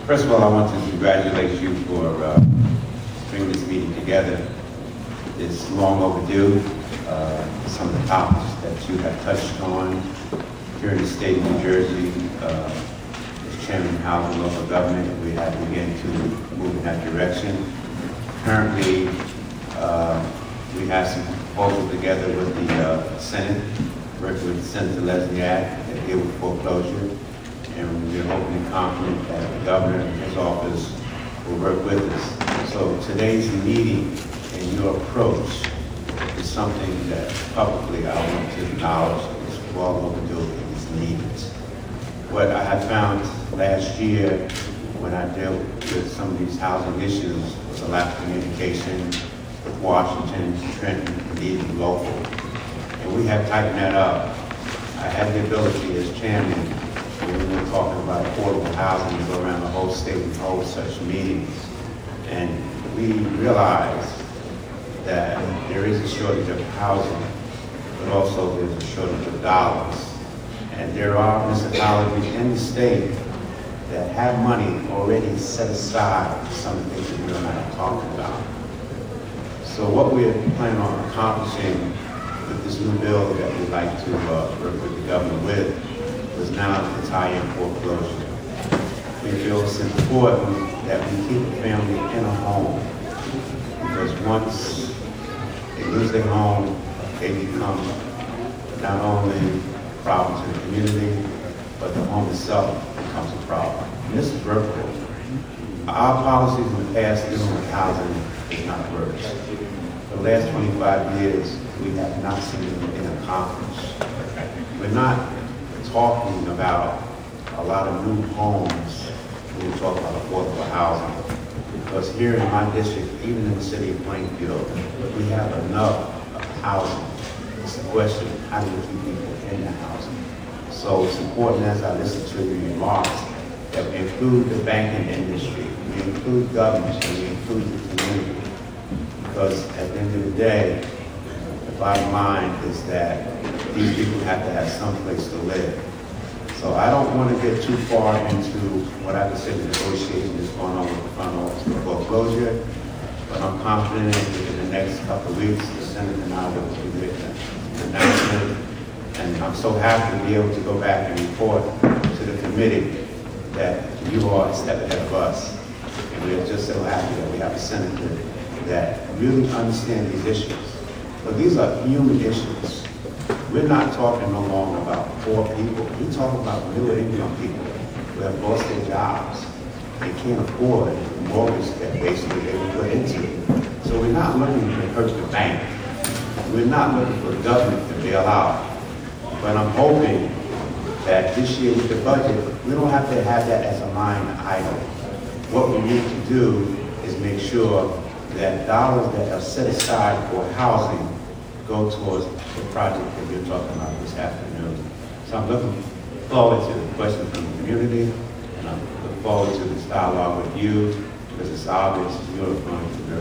First of all, I want to congratulate you for bringing this meeting together. It's long overdue. Some of the topics that you have touched on here in the state of New Jersey, as Chairman of House and Local Government, we have begun to move in that direction. Currently, we have some proposals together with the Senate, working with Senator Leslie Act that deal with foreclosure. And we're hoping and confident that the governor and his office will work with us. So today's meeting and your approach is something that publicly I want to acknowledge is well overdue and is needed. What I had found last year when I dealt with some of these housing issues was a lack of communication with Washington, Trenton, and even local. And we have tightened that up. I had the ability as chairman, when we were talking about affordable housing, to go around the whole state and hold such meetings. And we realized that there is a shortage of housing, but also there's a shortage of dollars. And there are municipalities in the state that have money already set aside for some of the things that we're not talking about. So what we're planning on accomplishing with this new bill that we'd like to work with the governor with was now to tie in foreclosure. We feel it's important that we keep a family in a home, because once they lose their home, they become not only problems in the community, but the home itself becomes a problem. And this is workable. Our policies in the past dealing with housing is not worked. For the last 25 years, we have not seen anything accomplished. We're not talking about a lot of new homes when we talk about affordable housing. Because here in my district, even in the city of Plainfield, we have enough housing. It's a question of how do we keep people in the housing. So it's important, as I listen to your remarks, that we include the banking industry, we include government, and we include the community. Because at the end of the day, the bottom line is that these people have to have some place to live. So I don't want to get too far into what I consider negotiation that's going on with the front office for foreclosure, but I'm confident that in the next couple of weeks, the Senate and I will be making an announcement. And I'm so happy to be able to go back and report to the committee that you are a step ahead of us. And we're just so happy that we have a senator that really understands these issues. But these are human issues. We're not talking no longer about poor people. We're talking about middle income people who have lost their jobs. They can't afford the mortgage that basically they were put into. So we're not looking to hurt the bank. We're not looking for the government to bail out. But I'm hoping that this year with the budget, we don't have to have that as a line item. What we need to do is make sure that dollars that are set aside for housing go towards the project that you're talking about this afternoon. So I'm looking forward to the questions from the community, and I'm looking forward to this dialogue with you, because it's obvious you're going to be a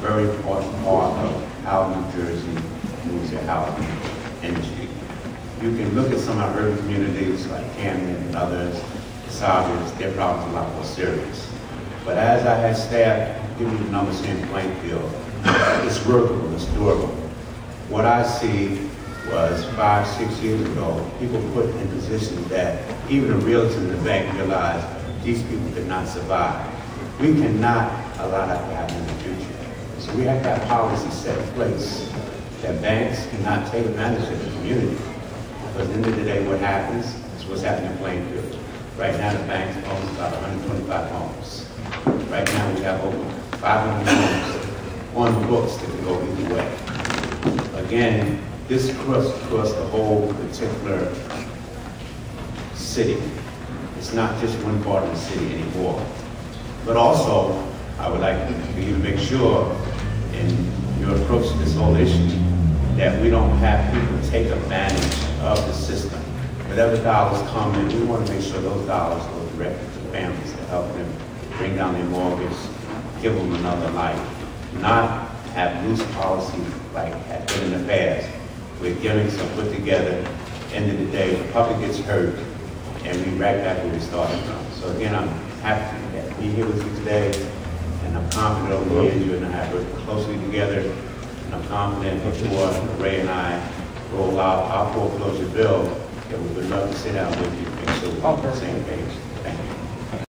very important part of how New Jersey moves their housing industry. You can look at some of our urban communities like Camden and others, it's obvious their problems are a lot more serious. But as I had staff give me the numbers here in Plainfield, it's workable, it's doable. What I see was 5, 6 years ago, people put in positions that even the realtors in the bank realized these people could not survive. We cannot allow that to happen in the future. So we have to have policies set in place that banks cannot take advantage of the community. Because at the end of the day, what happens is what's happening in Plainfield. Right now, the banks own about 125 homes. Right now, we have over 500 homes on the books that can go either way. Again, this across the whole particular city. It's not just one part of the city anymore. But also, I would like for you to make sure in your approach to this whole issue that we don't have people take advantage of the system. Whatever dollars come in, we want to make sure those dollars go directly to families to help them bring down their mortgage, give them another life. Not have loose policy like had been in the past. We're getting some put together. End of the day, the public gets hurt, and we right back where we started from. So again, I'm happy that here with you today, and I'm confident over the years you and I have worked closely together, and I'm confident before Ray and I roll out our foreclosure bill that we would love to sit down with you and make sure we're on the same page. Thank you.